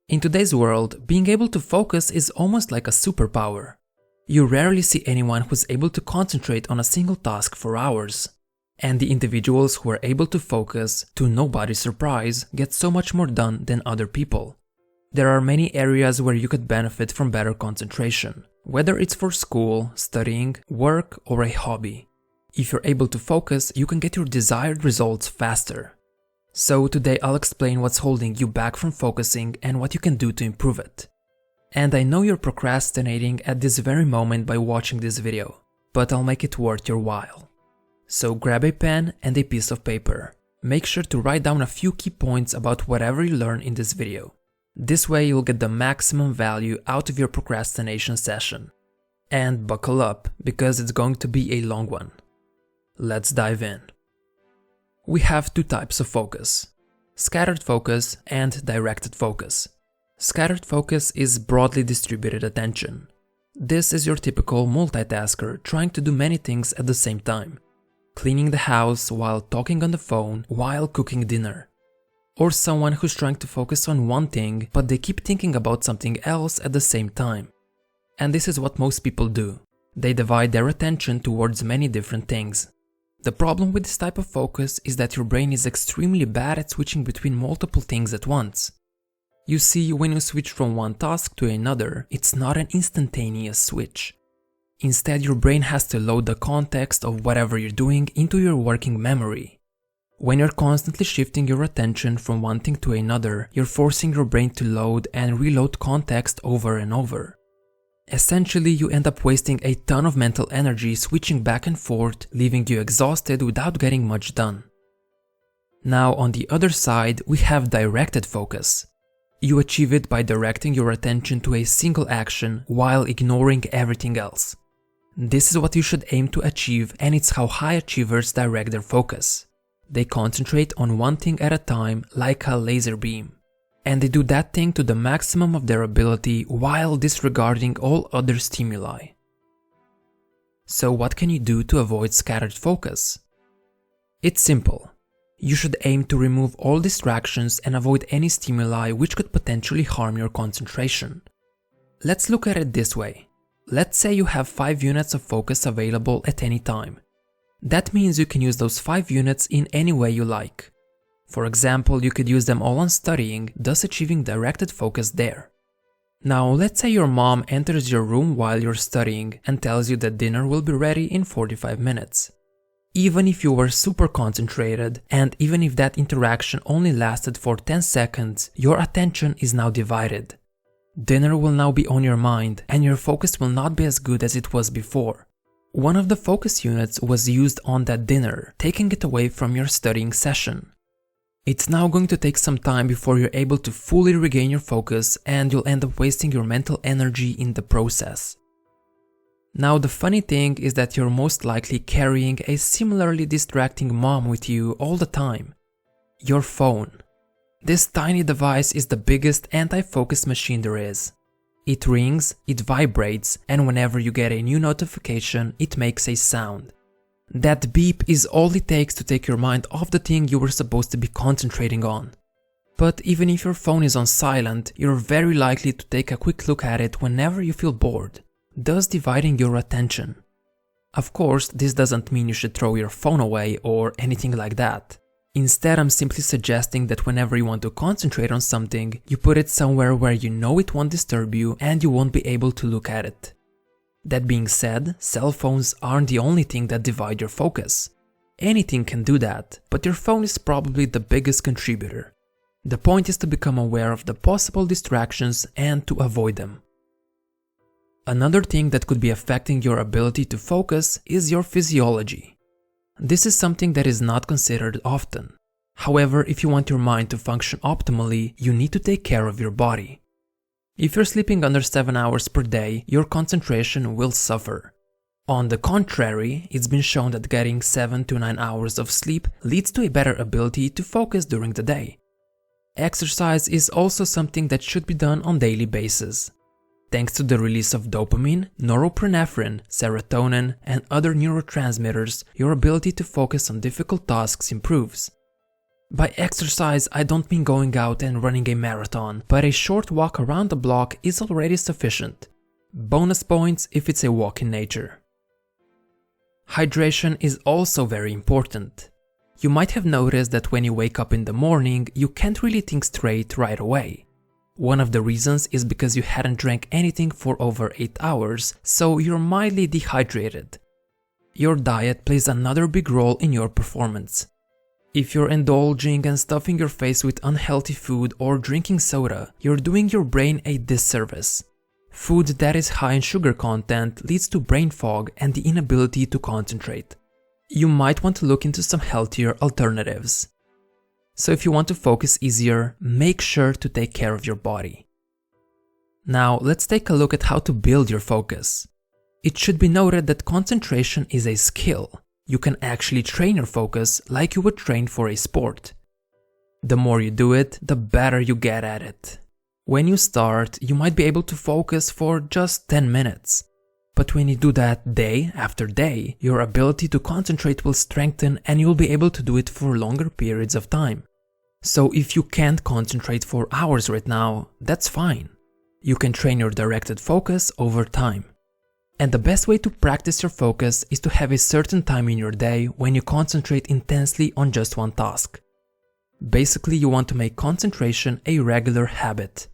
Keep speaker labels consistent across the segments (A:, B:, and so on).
A: In today's world, being able to focus is almost like a superpower. You rarely see anyone who's able to concentrate on a single task for hours. And the individuals who are able to focus, to nobody's surprise, get so much more done than other people. There are many areas where you could benefit from better concentration, whether it's for school, studying, work, or a hobby. If you're able to focus, you can get your desired results faster. So today I'll explain what's holding you back from focusing and what you can do to improve it. And I know you're procrastinating at this very moment by watching this video, but I'll make it worth your while. So grab a pen and a piece of paper. Make sure to write down a few key points about whatever you learn in this video. This way you'll get the maximum value out of your procrastination session. And buckle up, because it's going to be a long one. Let's dive in. We have two types of focus: scattered focus and directed focus. Scattered focus is broadly distributed attention. This is your typical multitasker trying to do many things at the same time. Cleaning the house while talking on the phone while cooking dinner. Or someone who's trying to focus on one thing, but they keep thinking about something else at the same time. And this is what most people do. They divide their attention towards many different things. The problem with this type of focus is that your brain is extremely bad at switching between multiple things at once. You see, when you switch from one task to another, it's not an instantaneous switch. Instead, your brain has to load the context of whatever you're doing into your working memory. When you're constantly shifting your attention from one thing to another, you're forcing your brain to load and reload context over and over. Essentially, you end up wasting a ton of mental energy switching back and forth, leaving you exhausted without getting much done. Now, on the other side, we have directed focus. You achieve it by directing your attention to a single action while ignoring everything else. This is what you should aim to achieve, and it's how high achievers direct their focus. They concentrate on one thing at a time like a laser beam. And they do that thing to the maximum of their ability while disregarding all other stimuli. So what can you do to avoid scattered focus? It's simple. You should aim to remove all distractions and avoid any stimuli which could potentially harm your concentration. Let's look at it this way. Let's say you have 5 units of focus available at any time. That means you can use those 5 units in any way you like. For example, you could use them all on studying, thus achieving directed focus there. Now, let's say your mom enters your room while you're studying and tells you that dinner will be ready in 45 minutes. Even if you were super concentrated, and even if that interaction only lasted for 10 seconds, your attention is now divided. Dinner will now be on your mind, and your focus will not be as good as it was before. One of the focus units was used on that dinner, taking it away from your studying session. It's now going to take some time before you're able to fully regain your focus, and you'll end up wasting your mental energy in the process. Now, the funny thing is that you're most likely carrying a similarly distracting mom with you all the time. Your phone. This tiny device is the biggest anti-focus machine there is. It rings, it vibrates, and whenever you get a new notification, it makes a sound. That beep is all it takes to take your mind off the thing you were supposed to be concentrating on. But even if your phone is on silent, you're very likely to take a quick look at it whenever you feel bored, thus dividing your attention. Of course, this doesn't mean you should throw your phone away or anything like that. Instead, I'm simply suggesting that whenever you want to concentrate on something, you put it somewhere where you know it won't disturb you and you won't be able to look at it. That being said, cell phones aren't the only thing that divide your focus. Anything can do that, but your phone is probably the biggest contributor. The point is to become aware of the possible distractions and to avoid them. Another thing that could be affecting your ability to focus is your physiology. This is something that is not considered often. However, if you want your mind to function optimally, you need to take care of your body. If you're sleeping under 7 hours per day, your concentration will suffer. On the contrary, it's been shown that getting 7 to 9 hours of sleep leads to a better ability to focus during the day. Exercise is also something that should be done on a daily basis. Thanks to the release of dopamine, norepinephrine, serotonin, and other neurotransmitters, your ability to focus on difficult tasks improves. By exercise, I don't mean going out and running a marathon, but a short walk around the block is already sufficient. Bonus points if it's a walk in nature. Hydration is also very important. You might have noticed that when you wake up in the morning, you can't really think straight right away. One of the reasons is because you hadn't drank anything for over 8 hours, so you're mildly dehydrated. Your diet plays another big role in your performance. If you're indulging and stuffing your face with unhealthy food or drinking soda, you're doing your brain a disservice. Food that is high in sugar content leads to brain fog and the inability to concentrate. You might want to look into some healthier alternatives. So if you want to focus easier, make sure to take care of your body. Now let's take a look at how to build your focus. It should be noted that concentration is a skill. You can actually train your focus like you would train for a sport. The more you do it, the better you get at it. When you start, you might be able to focus for just 10 minutes. But when you do that day after day, your ability to concentrate will strengthen and you'll be able to do it for longer periods of time. So if you can't concentrate for hours right now, that's fine. You can train your directed focus over time. And the best way to practice your focus is to have a certain time in your day when you concentrate intensely on just one task. Basically, you want to make concentration a regular habit.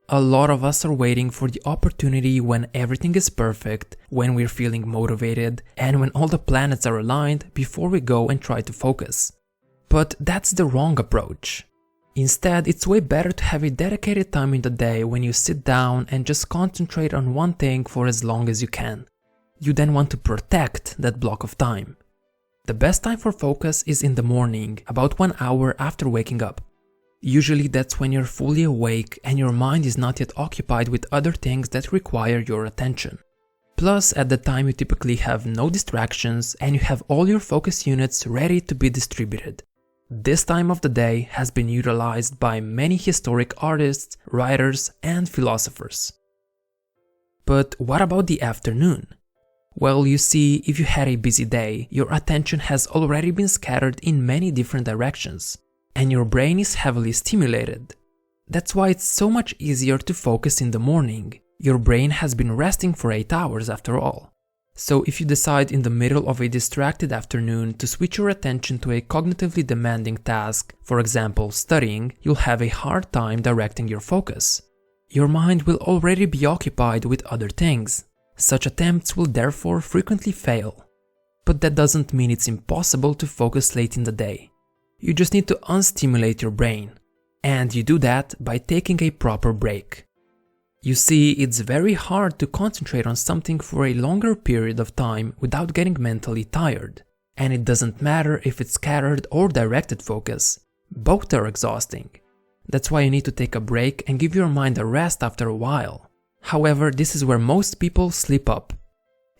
A: A lot of us are waiting for the opportunity when everything is perfect, when we're feeling motivated, and when all the planets are aligned before we go and try to focus. But that's the wrong approach. Instead, it's way better to have a dedicated time in the day when you sit down and just concentrate on one thing for as long as you can. You then want to protect that block of time. The best time for focus is in the morning, about 1 hour after waking up. Usually that's when you're fully awake and your mind is not yet occupied with other things that require your attention. Plus, at the time you typically have no distractions and you have all your focus units ready to be distributed. This time of the day has been utilized by many historic artists, writers, and philosophers. But what about the afternoon? Well, you see, if you had a busy day, your attention has already been scattered in many different directions, and your brain is heavily stimulated. That's why it's so much easier to focus in the morning. Your brain has been resting for 8 hours after all. So if you decide in the middle of a distracted afternoon to switch your attention to a cognitively demanding task, for example studying, you'll have a hard time directing your focus. Your mind will already be occupied with other things. Such attempts will therefore frequently fail. But that doesn't mean it's impossible to focus late in the day. You just need to unstimulate your brain. And you do that by taking a proper break. You see, it's very hard to concentrate on something for a longer period of time without getting mentally tired. And it doesn't matter if it's scattered or directed focus. Both are exhausting. That's why you need to take a break and give your mind a rest after a while. However, this is where most people slip up.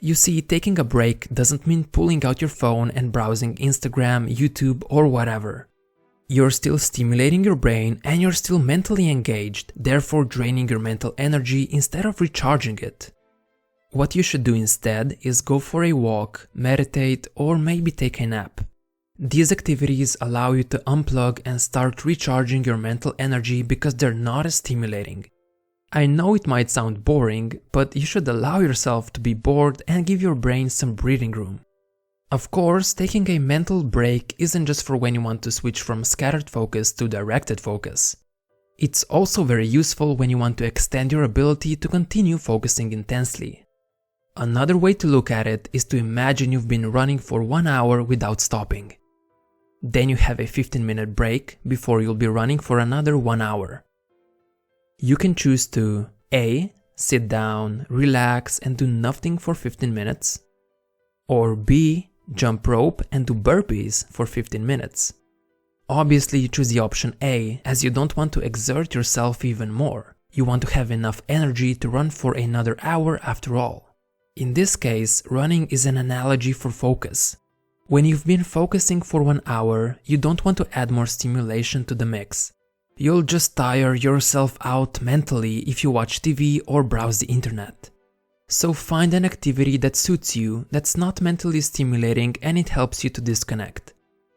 A: You see, taking a break doesn't mean pulling out your phone and browsing Instagram, YouTube, or whatever. You're still stimulating your brain and you're still mentally engaged, therefore draining your mental energy instead of recharging it. What you should do instead is go for a walk, meditate, or maybe take a nap. These activities allow you to unplug and start recharging your mental energy because they're not as stimulating. I know it might sound boring, but you should allow yourself to be bored and give your brain some breathing room. Of course, taking a mental break isn't just for when you want to switch from scattered focus to directed focus. It's also very useful when you want to extend your ability to continue focusing intensely. Another way to look at it is to imagine you've been running for 1 hour without stopping. Then you have a 15-minute break before you'll be running for another 1 hour. You can choose to A. Sit down, relax, and do nothing for 15 minutes. Or B. Jump rope and do burpees for 15 minutes. Obviously you choose the option A as you don't want to exert yourself even more. You want to have enough energy to run for another hour after all. In this case, running is an analogy for focus. When you've been focusing for 1 hour, you don't want to add more stimulation to the mix. You'll just tire yourself out mentally if you watch TV or browse the internet. So find an activity that suits you, that's not mentally stimulating and it helps you to disconnect.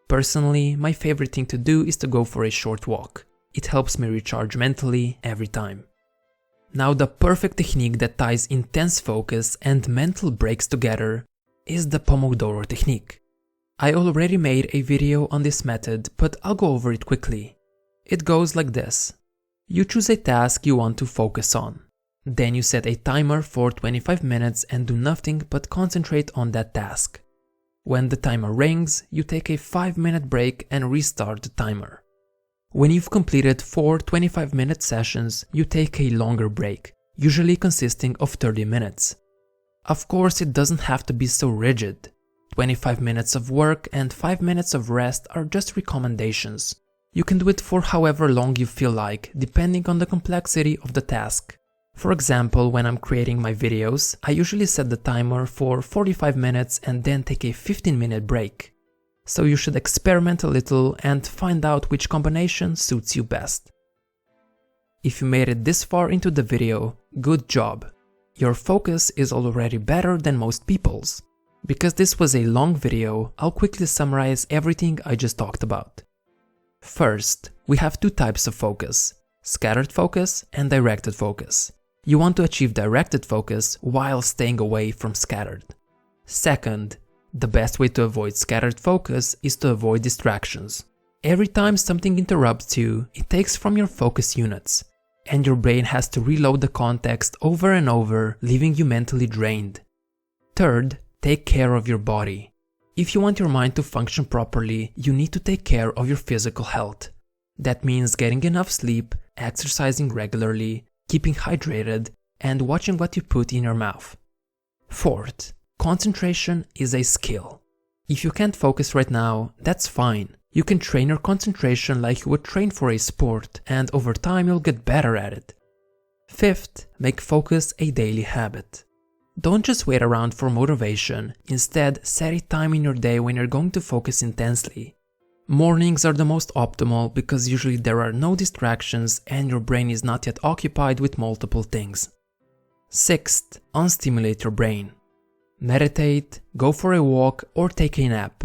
A: Personally, my favorite thing to do is to go for a short walk. It helps me recharge mentally every time. Now, the perfect technique that ties intense focus and mental breaks together is the Pomodoro technique. I already made a video on this method, but I'll go over it quickly. It goes like this. You choose a task you want to focus on. Then you set a timer for 25 minutes and do nothing but concentrate on that task. When the timer rings, you take a 5-minute break and restart the timer. When you've completed 4 25-minute sessions, you take a longer break, usually consisting of 30 minutes. Of course, it doesn't have to be so rigid. 25 minutes of work and 5 minutes of rest are just recommendations. You can do it for however long you feel like, depending on the complexity of the task. For example, when I'm creating my videos, I usually set the timer for 45 minutes and then take a 15-minute break. So you should experiment a little and find out which combination suits you best. If you made it this far into the video, good job! Your focus is already better than most people's. Because this was a long video, I'll quickly summarize everything I just talked about. First, we have two types of focus: scattered focus and directed focus. You want to achieve directed focus while staying away from scattered. Second, the best way to avoid scattered focus is to avoid distractions. Every time something interrupts you, it takes from your focus units, and your brain has to reload the context over and over, leaving you mentally drained. Third, take care of your body. If you want your mind to function properly, you need to take care of your physical health. That means getting enough sleep, exercising regularly, keeping hydrated, and watching what you put in your mouth. Fourth, concentration is a skill. If you can't focus right now, that's fine. You can train your concentration like you would train for a sport, and over time you'll get better at it. Fifth, make focus a daily habit. Don't just wait around for motivation, instead set a time in your day when you're going to focus intensely. Mornings are the most optimal because usually there are no distractions and your brain is not yet occupied with multiple things. Sixth, unstimulate your brain. Meditate, go for a walk, or take a nap.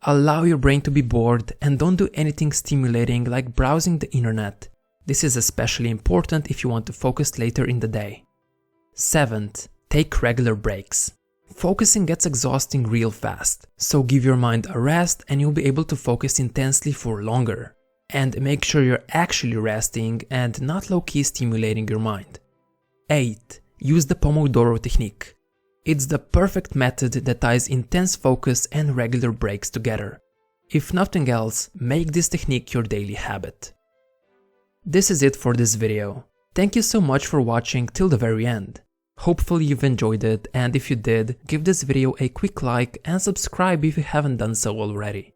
A: Allow your brain to be bored and don't do anything stimulating like browsing the internet. This is especially important if you want to focus later in the day. Seventh, take regular breaks. Focusing gets exhausting real fast, so give your mind a rest and you'll be able to focus intensely for longer. And make sure you're actually resting and not low-key stimulating your mind. 8. Use the Pomodoro technique. It's the perfect method that ties intense focus and regular breaks together. If nothing else, make this technique your daily habit. This is it for this video. Thank you so much for watching till the very end. Hopefully you've enjoyed it, and if you did, give this video a quick like and subscribe if you haven't done so already.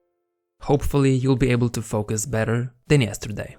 A: Hopefully you'll be able to focus better than yesterday.